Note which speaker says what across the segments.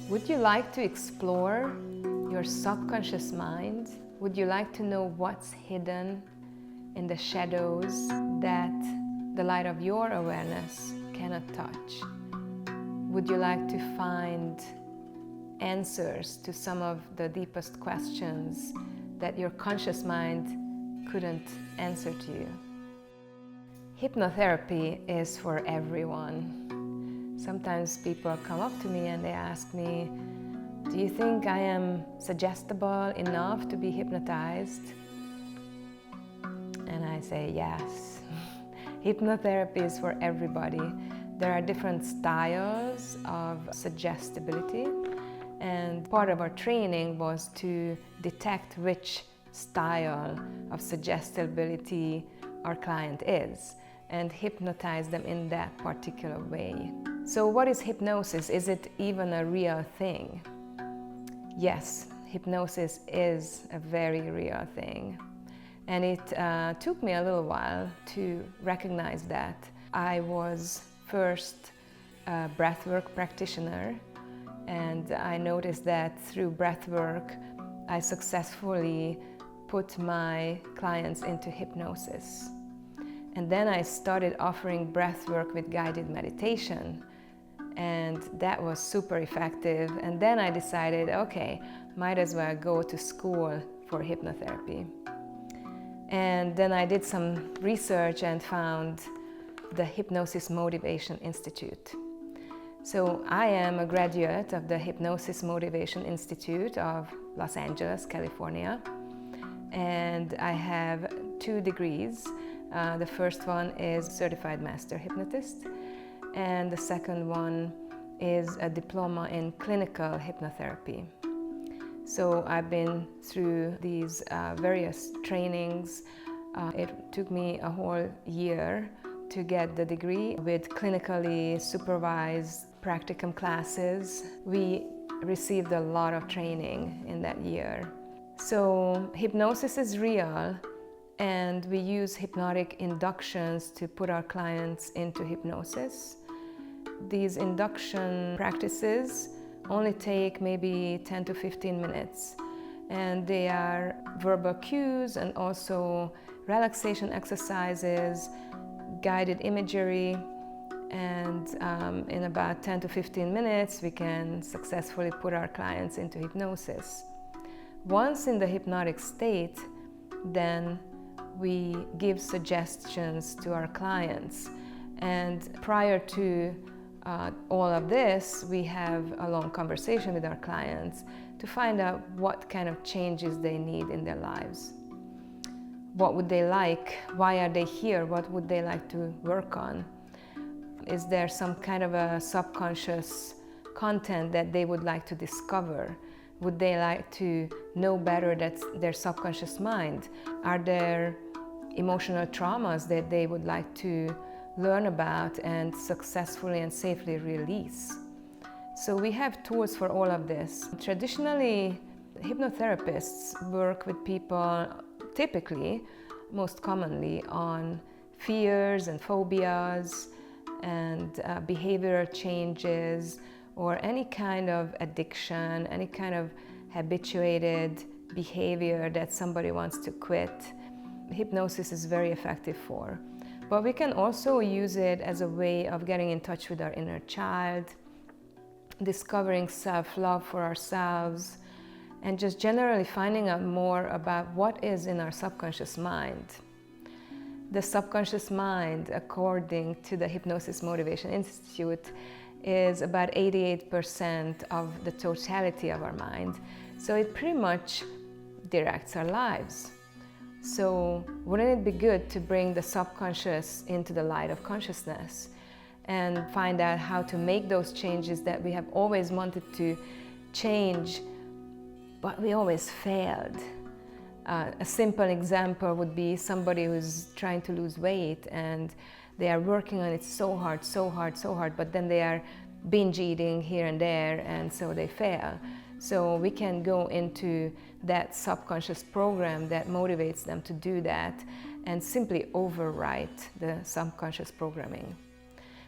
Speaker 1: Would you like to explore your subconscious mind? Would you like to know what's hidden in the shadows that the light of your awareness cannot touch? Would you like to find answers to some of the deepest questions that your conscious mind couldn't answer to you? Hypnotherapy is for everyone. Sometimes people come up to me and they ask me, do you think I am suggestible enough to be hypnotized? And I say yes. Hypnotherapy is for everybody. There are different styles of suggestibility, and part of our training was to detect which style of suggestibility our client is and hypnotize them in that particular way. So what is hypnosis? Is it even a real thing? Yes, hypnosis is a very real thing. And it took me a little while to recognize that. I was first a breathwork practitioner, and I noticed that through breathwork I successfully put my clients into hypnosis. And then I started offering breathwork with guided meditation, and that was super effective. And then I decided, okay, might as well go to school for hypnotherapy. And then I did some research and found the Hypnosis Motivation Institute. So I am a graduate of the Hypnosis Motivation Institute of Los Angeles, California. And I have 2 degrees. The first one is Certified Master Hypnotist, and the second one is a diploma in clinical hypnotherapy. So I've been through these various trainings. It took me a whole year to get the degree with clinically supervised practicum classes. We received a lot of training in that year. So hypnosis is real, and we use hypnotic inductions to put our clients into hypnosis. These induction practices only take maybe 10 to 15 minutes, and they are verbal cues and also relaxation exercises, guided imagery, and in about 10 to 15 minutes we can successfully put our clients into hypnosis. Once in the hypnotic state, then we give suggestions to our clients, and prior to all of this, we have a long conversation with our clients to find out what kind of changes they need in their lives. What would they like? Why are they here? What would they like to work on? Is there some kind of a subconscious content that they would like to discover? Would they like to know better their subconscious mind? Are there emotional traumas that they would like to learn about and successfully and safely release? So we have tools for all of this. Traditionally, hypnotherapists work with people typically, most commonly, on fears and phobias and behavioral changes, or any kind of addiction, any kind of habituated behavior that somebody wants to quit. Hypnosis is very effective for. But we can also use it as a way of getting in touch with our inner child, discovering self-love for ourselves, and just generally finding out more about what is in our subconscious mind. The subconscious mind, according to the Hypnosis Motivation Institute, is about 88% of the totality of our mind. So it pretty much directs our lives. So wouldn't it be good to bring the subconscious into the light of consciousness and find out how to make those changes that we have always wanted to change, but we always failed? A simple example would be somebody who's trying to lose weight and they are working on it so hard, but then they are binge eating here and there, and so they fail. So we can go into that subconscious program that motivates them to do that and simply overwrite the subconscious programming.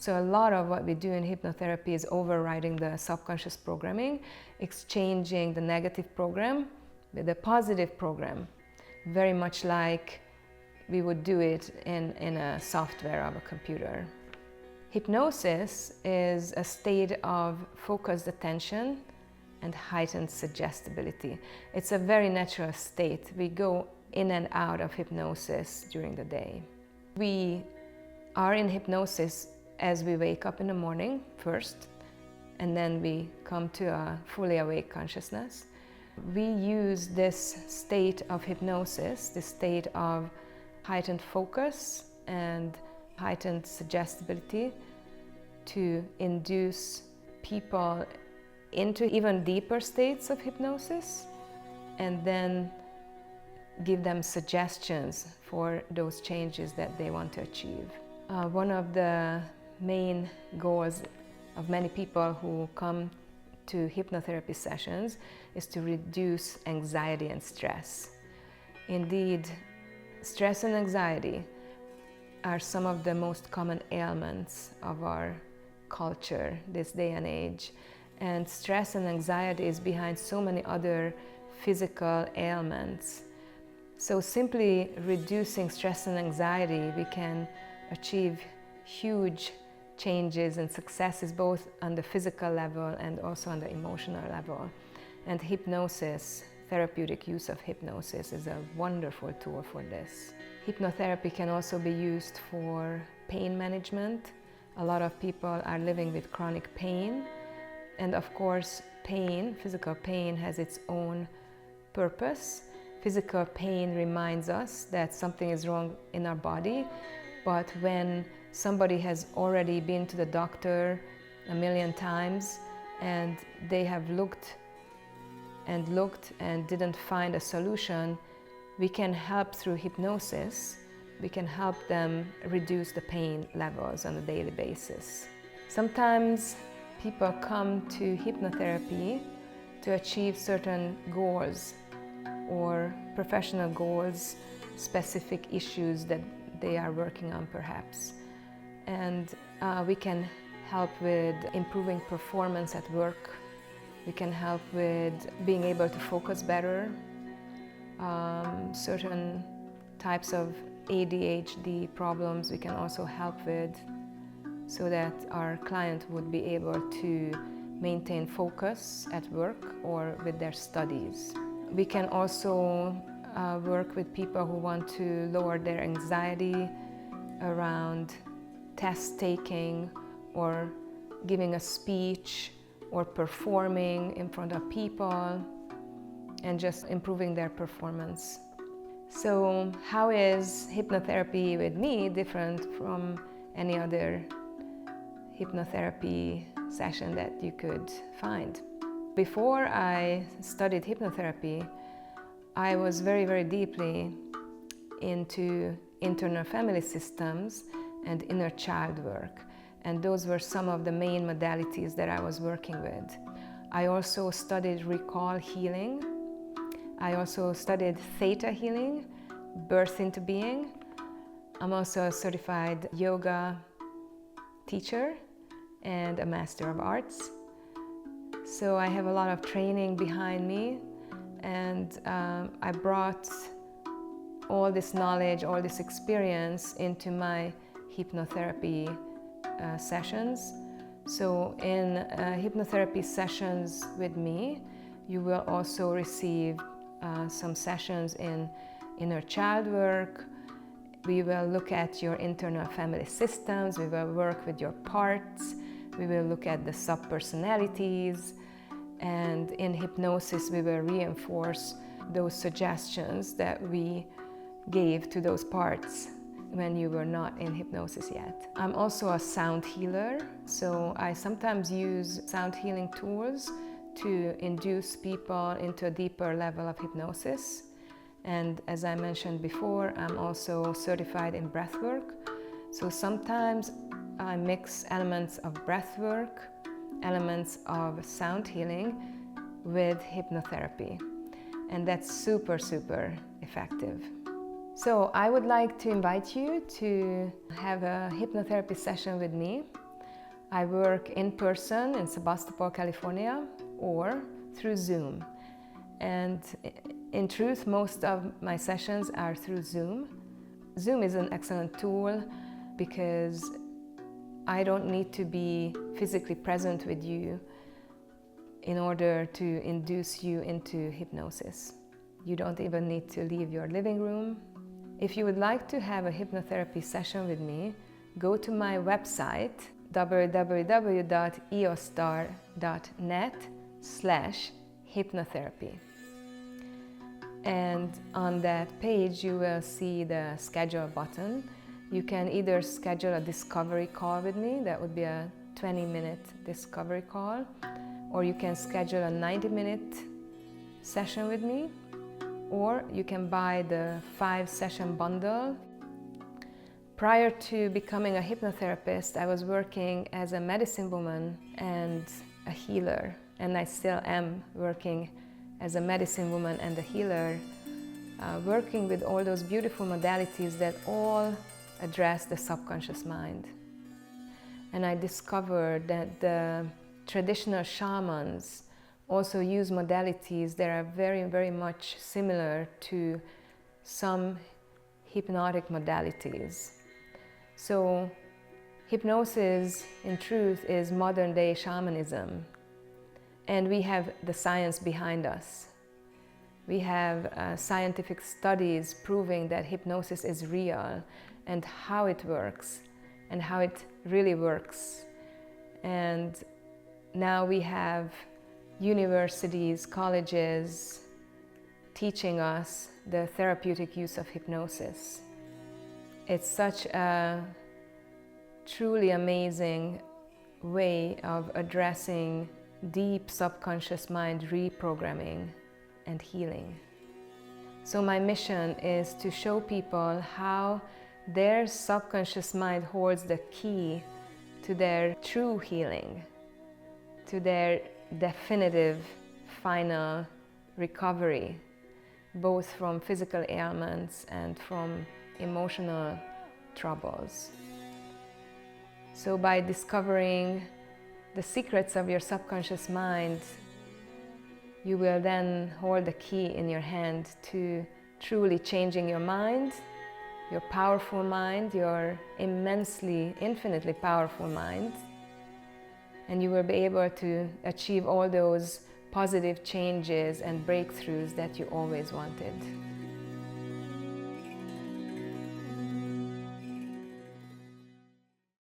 Speaker 1: So a lot of what we do in hypnotherapy is overriding the subconscious programming, exchanging the negative program with a positive program, very much like we would do it in a software of a computer. Hypnosis is a state of focused attention and heightened suggestibility. It's a very natural state. We go in and out of hypnosis during the day. We are in hypnosis as we wake up in the morning first, and then we come to a fully awake consciousness. We use this state of hypnosis, this state of heightened focus and heightened suggestibility, to induce people into even deeper states of hypnosis, and then give them suggestions for those changes that they want to achieve. One of the main goals of many people who come to hypnotherapy sessions is to reduce anxiety and stress. Indeed, stress and anxiety are some of the most common ailments of our culture this day and age. And stress and anxiety is behind so many other physical ailments. So simply reducing stress and anxiety, we can achieve huge changes and successes both on the physical level and also on the emotional level. And hypnosis, therapeutic use of hypnosis, is a wonderful tool for this. Hypnotherapy can also be used for pain management. A lot of people are living with chronic pain, and of course pain, physical pain, has its own purpose. Physical pain reminds us that something is wrong in our body, but when somebody has already been to the doctor a million times and they have looked and didn't find a solution, we can help through hypnosis. We can help them reduce the pain levels on a daily basis. Sometimes people come to hypnotherapy to achieve certain goals or professional goals, specific issues that they are working on perhaps. And we can help with improving performance at work. We can help with being able to focus better. Certain types of ADHD problems we can also help with, so that our client would be able to maintain focus at work or with their studies. We can also work with people who want to lower their anxiety around test taking or giving a speech or performing in front of people and just improving their performance. So how is hypnotherapy with me different from any other hypnotherapy session that you could find? Before I studied hypnotherapy, I was very, very deeply into internal family systems and inner child work. And those were some of the main modalities that I was working with. I also studied recall healing. I also studied theta healing, birth into being. I'm also a certified yoga teacher and a master of arts. So I have a lot of training behind me, and I brought all this knowledge, all this experience into my hypnotherapy sessions. So in hypnotherapy sessions with me, you will also receive some sessions in inner child work. We will look at your internal family systems. We will work with your parts. We will look at the subpersonalities. And in hypnosis, we will reinforce those suggestions that we gave to those parts when you were not in hypnosis yet. I'm also a sound healer, so I sometimes use sound healing tools to induce people into a deeper level of hypnosis. And as I mentioned before, I'm also certified in breathwork. So sometimes I mix elements of breathwork, elements of sound healing with hypnotherapy. And that's super, super effective. So I would like to invite you to have a hypnotherapy session with me. I work in person in Sebastopol, California, or through Zoom. And in truth, most of my sessions are through Zoom. Zoom is an excellent tool because I don't need to be physically present with you in order to induce you into hypnosis. You don't even need to leave your living room. If you would like to have a hypnotherapy session with me, go to my website www.eostar.net/hypnotherapy. And on that page you will see the schedule button. You can either schedule a discovery call with me, that would be a 20-minute discovery call, or you can schedule a 90-minute session with me, or you can buy the 5-session bundle. Prior to becoming a hypnotherapist, I was working as a medicine woman and a healer, and I still am working as a medicine woman and a healer, working with all those beautiful modalities that all address the subconscious mind. And I discovered that the traditional shamans also use modalities that are very, very much similar to some hypnotic modalities. So hypnosis, in truth, is modern-day shamanism. And we have the science behind us. We have scientific studies proving that hypnosis is real and how it works and how it really works. And now we have universities, colleges teaching us the therapeutic use of hypnosis. It's such a truly amazing way of addressing deep subconscious mind reprogramming and healing. So my mission is to show people how their subconscious mind holds the key to their true healing, to their definitive final recovery, both from physical ailments and from emotional troubles. So by discovering the secrets of your subconscious mind, you will then hold the key in your hand to truly changing your mind, your powerful mind, your immensely, infinitely powerful mind, and you will be able to achieve all those positive changes and breakthroughs that you always wanted.